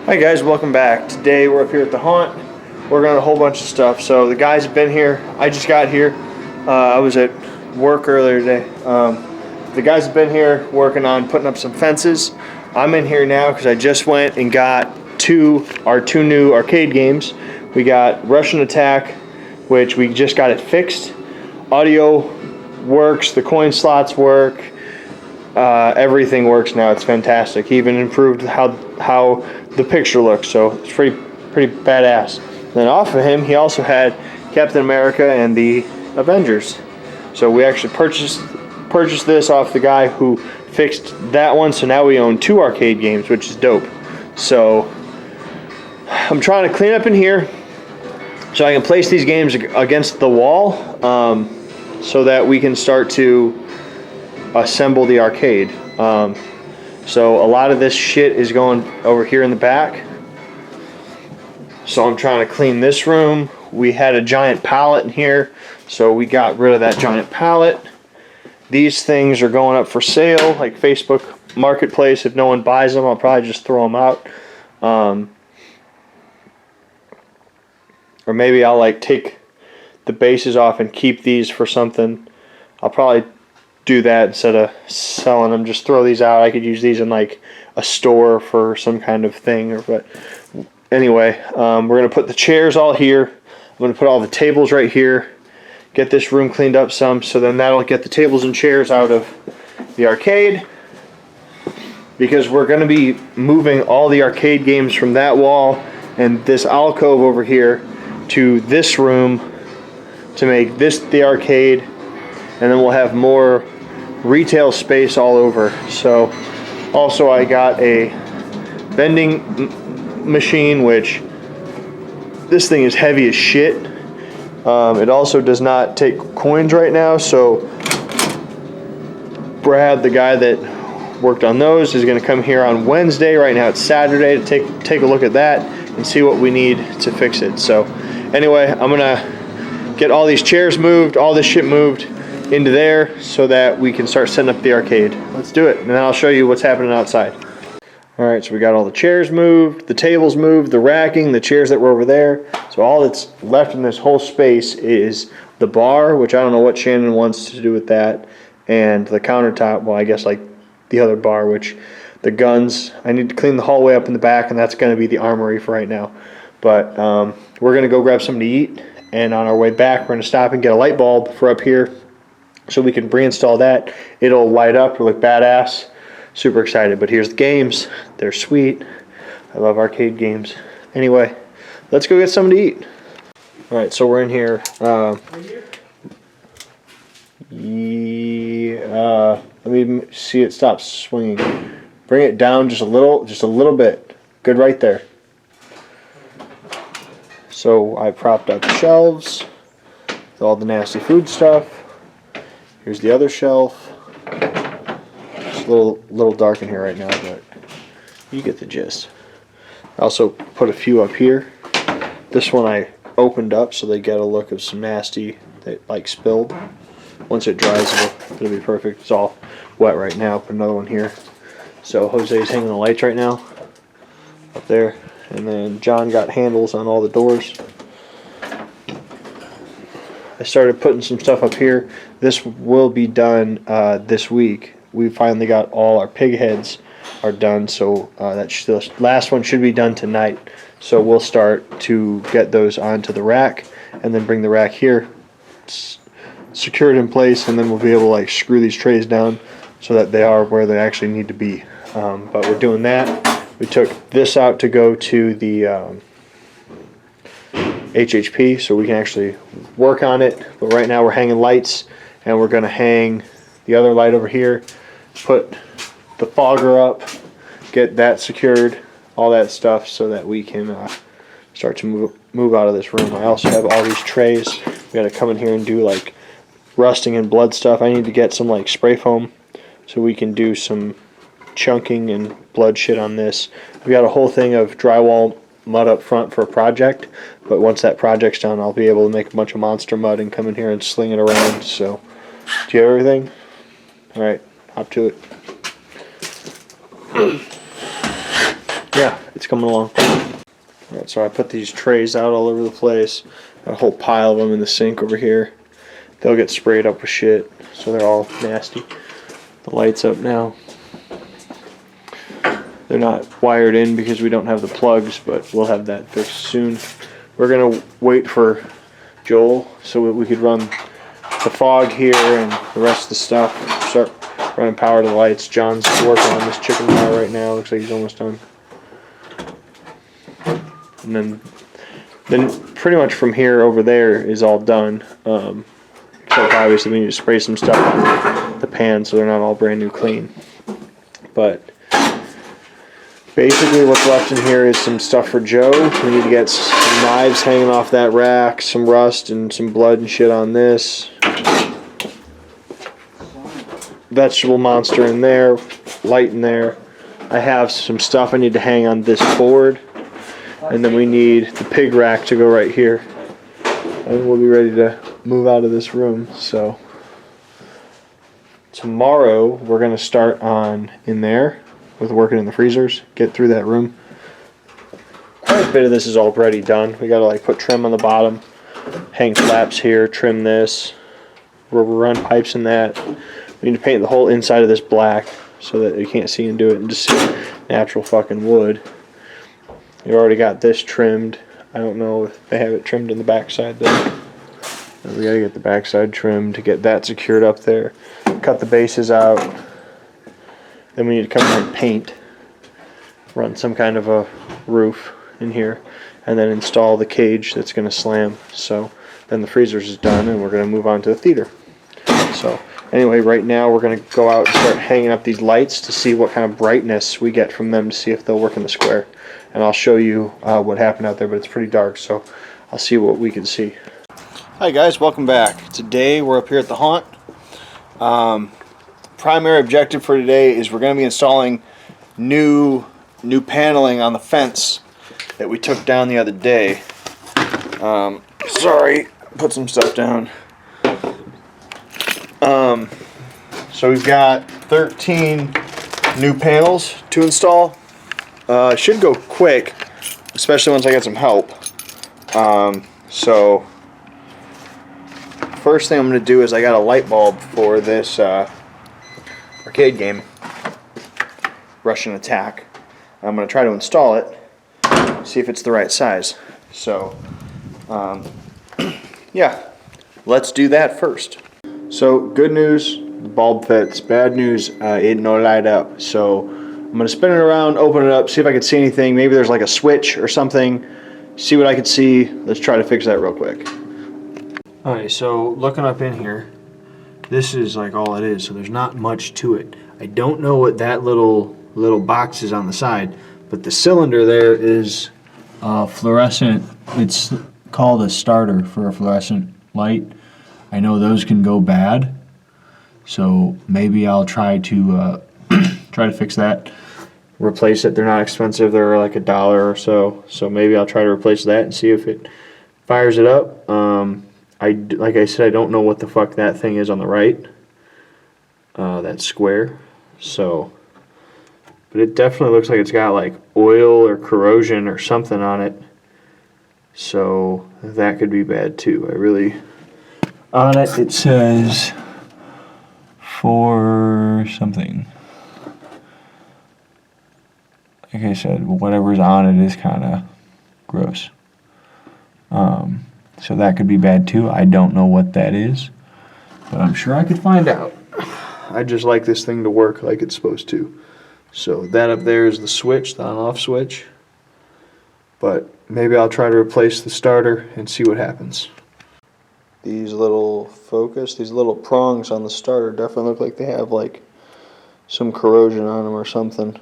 Hi guys, welcome back. Today we're up here at the haunt, working on a whole bunch of stuff. So the guys have been here. I just got here. I was at work earlier today. The guys have been here working on putting up some fences. I'm in here now because I just went and got our two new arcade games. We got Russian Attack, which we just got it fixed. Audio works, the coin slots work. Everything works now. It's fantastic. He even improved how the picture looks, so it's pretty badass. Then off of him, he also had Captain America and the Avengers. So we actually purchased this off the guy who fixed that one. So now we own two arcade games, which is dope. So I'm trying to clean up in here so I can place these games against the wall, so that we can start to assemble the arcade. So a lot of this shit is going over here in the back. So I'm trying to clean this room. We had a giant pallet in here, so we got rid of that giant pallet. These things are going up for sale, like Facebook Marketplace. If no one buys them, I'll probably just throw them out. Or maybe I'll like take the bases off and keep these for something. I'll probably do that instead of selling them. Just throw these out. I could use these in like a store for some kind of thing. But anyway, we're gonna put the chairs all here. I'm gonna put all the tables right here. Get this room cleaned up some, so then that'll get the tables and chairs out of the arcade. Because we're gonna be moving all the arcade games from that wall and this alcove over here to this room to make this the arcade, and then we'll have more retail space all over. So also I got a vending machine, which this thing is heavy as shit. It also does not take coins right now, so Brad, the guy that worked on those, is going to come here on Wednesday. Right now it's Saturday, to take a look at that and see what we need to fix it. So anyway, I'm gonna get all these chairs moved, all this shit moved into there so that we can start setting up the arcade. Let's do it, and then I'll show you what's happening outside. Alright, so we got all the chairs moved, the tables moved, the racking, the chairs that were over there. So all that's left in this whole space is the bar, which I don't know what Shannon wants to do with that, and the countertop, well I guess like the other bar, which the guns, I need to clean the hallway up in the back, and that's going to be the armory for right now. But we're going to go grab something to eat, and on our way back we're going to stop and get a light bulb for up here so we can reinstall that. It'll light up, it'll look badass. Super excited. But here's the games. They're sweet. I love arcade games. Anyway, let's go get something to eat. Alright, so we're in here. Let me see it stop swinging. Bring it down just a little bit. Good right there. So I propped up the shelves with all the nasty food stuff. Here's the other shelf. It's a little dark in here right now, but you get the gist. I also put a few up here. This one I opened up so they get a look of some nasty that like spilled. Once it dries, it'll be perfect. It's all wet right now. Put another one here. So Jose's hanging the lights right now up there, and then John got handles on all the doors. I started putting some stuff up here. This will be done this week. We finally got all our pig heads are done, so the last one should be done tonight. So we'll start to get those onto the rack, and then bring the rack here, secure it in place, and then we'll be able to like screw these trays down so that they are where they actually need to be. But we're doing that. We took this out to go to the HHP so we can actually work on it. But right now we're hanging lights, and we're going to hang the other light over here, put the fogger up, get that secured, all that stuff, so that we can start to move out of this room. I also have all these trays. We got to come in here and do like rusting and blood stuff. I need to get some like spray foam so we can do some chunking and blood shit on this. We got a whole thing of drywall mud up front for a project, but once that project's done, I'll be able to make a bunch of monster mud and come in here and sling it around. So, do you have everything? Alright, hop to it. Yeah, it's coming along. Alright, so I put these trays out all over the place. Got a whole pile of them in the sink over here. They'll get sprayed up with shit, so they're all nasty. The light's up now. They're not wired in because we don't have the plugs, but we'll have that fixed soon. We're gonna wait for Joel so we could run the fog here and the rest of the stuff. Start running power to the lights. John's working on this chicken wire right now. Looks like he's almost done. And then pretty much from here over there is all done. Except obviously we need to spray some stuff on the pan so they're not all brand new clean. But basically what's left in here is some stuff for Joe. We need to get some knives hanging off that rack, some rust and some blood and shit on this. Vegetable monster in there, light in there. I have some stuff I need to hang on this board. And then we need the pig rack to go right here. And we'll be ready to move out of this room. So tomorrow we're going to start on in there with working in the freezers. Get through that room. Quite a bit of this is already done. We got to like put trim on the bottom, hang flaps here, trim this, run pipes in that. We need to paint the whole inside of this black so that you can't see into it and just see natural fucking wood. You already got this trimmed. I don't know if they have it trimmed in the backside though. We gotta get the backside trimmed to get that secured up there. Cut the bases out. Then we need to come here and paint. Run some kind of a roof in here. And then install the cage that's gonna slam. So then the freezers is done and we're gonna move on to the theater. So anyway, right now we're gonna go out and start hanging up these lights to see what kind of brightness we get from them to see if they'll work in the square. And I'll show you what happened out there, but it's pretty dark, so I'll see what we can see. Hi guys, welcome back. Today we're up here at the haunt. Primary objective for today is we're going to be installing new paneling on the fence that we took down the other day. Sorry, put some stuff down. So we've got 13 new panels to install. It should go quick, especially once I get some help. So first thing I'm going to do is I got a light bulb for this arcade game, Russian Attack. I'm going to try to install it, see if it's the right size. So yeah, let's do that first. So good news, the bulb fits. Bad news, it no light up. So I'm going to spin it around, open it up, see if I can see anything. Maybe there's like a switch or something. See what I can see. Let's try to fix that real quick. Alright, so looking up in here, this is like all it is. So there's not much to it. I don't know what that little box is on the side, but the cylinder there is fluorescent. It's called a starter for a fluorescent light. I know those can go bad, so maybe I'll try to fix that, replace it. They're not expensive, they're like $1 or so, so maybe I'll try to replace that and see if it fires it up. Like I said, I don't know what the fuck that thing is on the right, that square, so, but it definitely looks like it's got like oil or corrosion or something on it, so that could be bad too. On it says for something. Like I said, whatever's on it is kind of gross. So that could be bad too. I don't know what that is, but I'm sure I could find out. I just like this thing to work like it's supposed to. So that up there is the switch, the on-off switch. But maybe I'll try to replace the starter and see what happens. These little these little prongs on the starter definitely look like they have like some corrosion on them or something.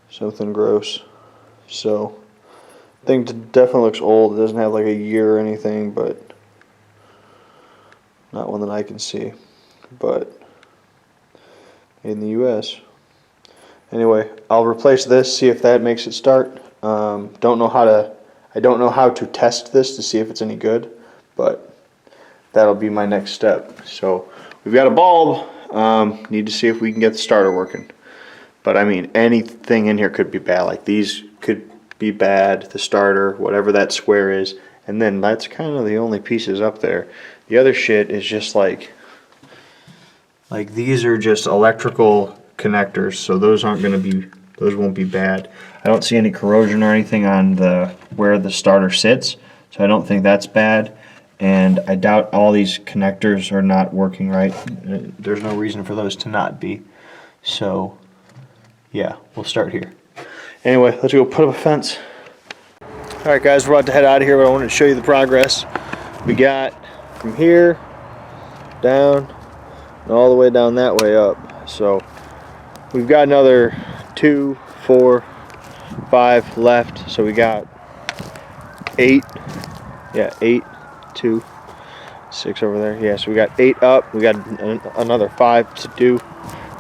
Something gross. So, I think it definitely looks old. It doesn't have like a year or anything, but not one that I can see. But in the U.S. Anyway, I'll replace this, see if that makes it start. I don't know how to test this to see if it's any good, but that'll be my next step. So we've got a bulb. Need to see if we can get the starter working. But I mean, anything in here could be bad. Like these could be bad, the starter, whatever that square is. And then that's kind of the only pieces up there. The other shit is just like these are just electrical connectors, so those won't be bad. I don't see any corrosion or anything on where the starter sits, so I don't think that's bad. And I doubt all these connectors are not working right. There's no reason for those to not be. So yeah, we'll start here. Anyway, let's go put up a fence. Alright guys, we're about to head out of here, but I wanted to show you the progress. We got from here down and all the way down that way up. So we've got another 2, 4, 5 left. So we got 8. Yeah, 8, 2, 6 over there. Yeah, so we got 8 up. We got another 5 to do.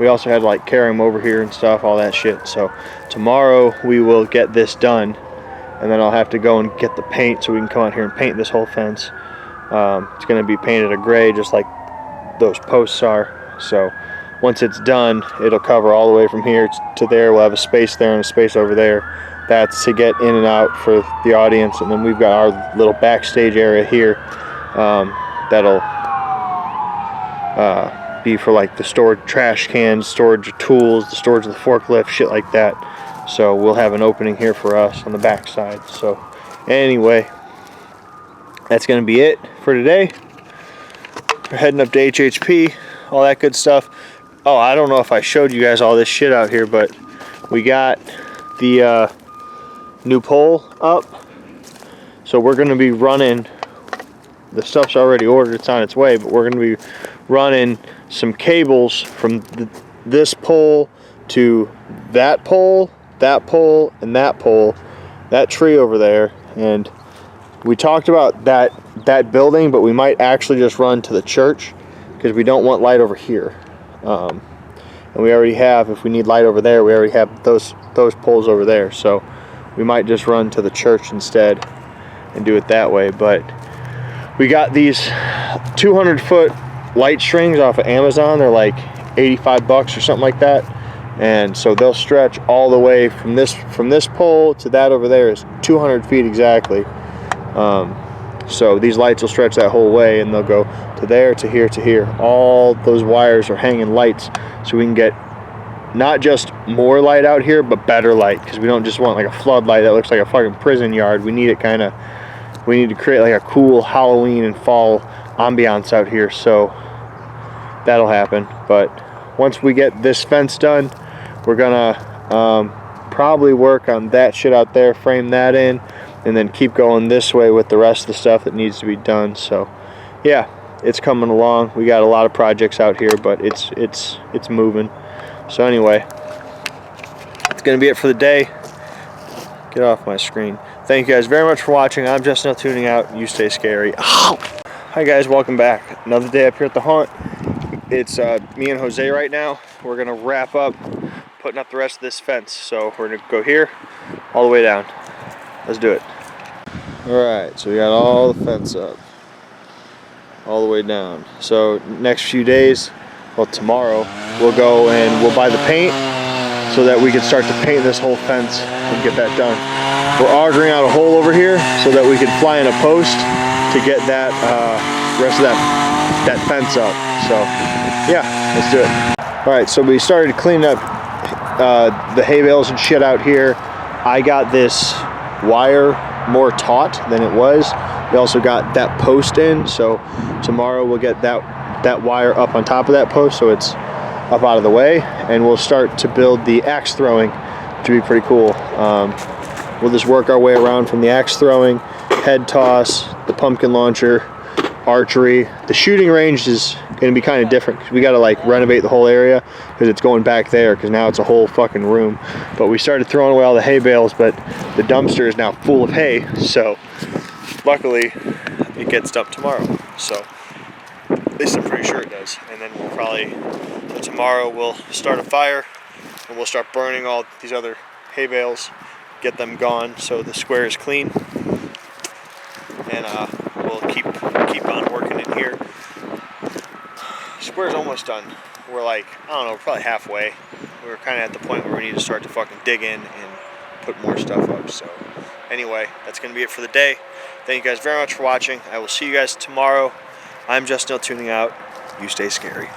We also had to like carry them over here and stuff, all that shit. So tomorrow we will get this done, and then I'll have to go and get the paint so we can come out here and paint this whole fence. It's going to be painted a gray just like those posts are. So once it's done, it'll cover all the way from here to there. We'll have a space there and a space over there. That's to get in and out for the audience. And then we've got our little backstage area here that'll be for like the storage trash cans, storage of tools, the storage of the forklift, shit like that. So we'll have an opening here for us on the back side. So anyway, that's going to be it for today. We're heading up to HHP, all that good stuff. Oh, I don't know if I showed you guys all this shit out here, but we got the new pole up. So we're going to be running, the stuff's already ordered, it's on its way, but we're going to be running some cables from this pole to that pole, and that pole, that tree over there. And we talked about that building, but we might actually just run to the church because we don't want light over here. And we already have, if we need light over there, we already have those poles over there. So we might just run to the church instead and do it that way. But we got these 200-foot light strings off of Amazon. They're like $85 or something like that. And so they'll stretch all the way from this pole to that over there is 200 feet exactly. So these lights will stretch that whole way, and they'll go to there, to here, to here. All those wires are hanging lights, so we can get not just more light out here, but better light, because we don't just want like a floodlight that looks like a fucking prison yard. We need it we need to create like a cool Halloween and fall ambiance out here. So that'll happen. But once we get this fence done, we're gonna probably work on that shit out there, frame that in, and then keep going this way with the rest of the stuff that needs to be done. So yeah, it's coming along. We got a lot of projects out here, but it's moving. So anyway, it's gonna be it for the day. Get off my screen. Thank you guys very much for watching. I'm just now tuning out. You stay scary. Ow! Hi guys, welcome back. Another day up here at the haunt. It's me and Jose right now. We're gonna wrap up putting up the rest of this fence. So we're gonna go here all the way down. Let's do it. Alright, so we got all the fence up all the way down. So next few days, well tomorrow, we'll go and we'll buy the paint so that we can start to paint this whole fence and get that done. We're augering out a hole over here so that we can fly in a post to get that rest of that fence up. So yeah, let's do it. Alright, so we started cleaning up the hay bales and shit out here. I got this wire more taut than it was. We also got that post in, so tomorrow we'll get that wire up on top of that post so it's up out of the way, and we'll start to build the axe throwing to be pretty cool. We'll just work our way around from the axe throwing, head toss, the pumpkin launcher, archery. The shooting range is going to be kind of different because we got to like renovate the whole area because it's going back there because now it's a whole fucking room. But we started throwing away all the hay bales, but the dumpster is now full of hay, so luckily it gets dumped tomorrow. So at least I'm pretty sure it does. And then we'll probably, tomorrow we'll start a fire and we'll start burning all these other hay bales, get them gone so the square is clean, and we'll keep on working in here. Square's almost done. we're like, I don't know, we're probably halfway. We're kind of at the point where we need to start to fucking dig in and put more stuff up. So anyway, that's going to be it for the day. Thank you guys very much for watching. I will see you guys tomorrow. I'm Justin Hill tuning out. You stay scary.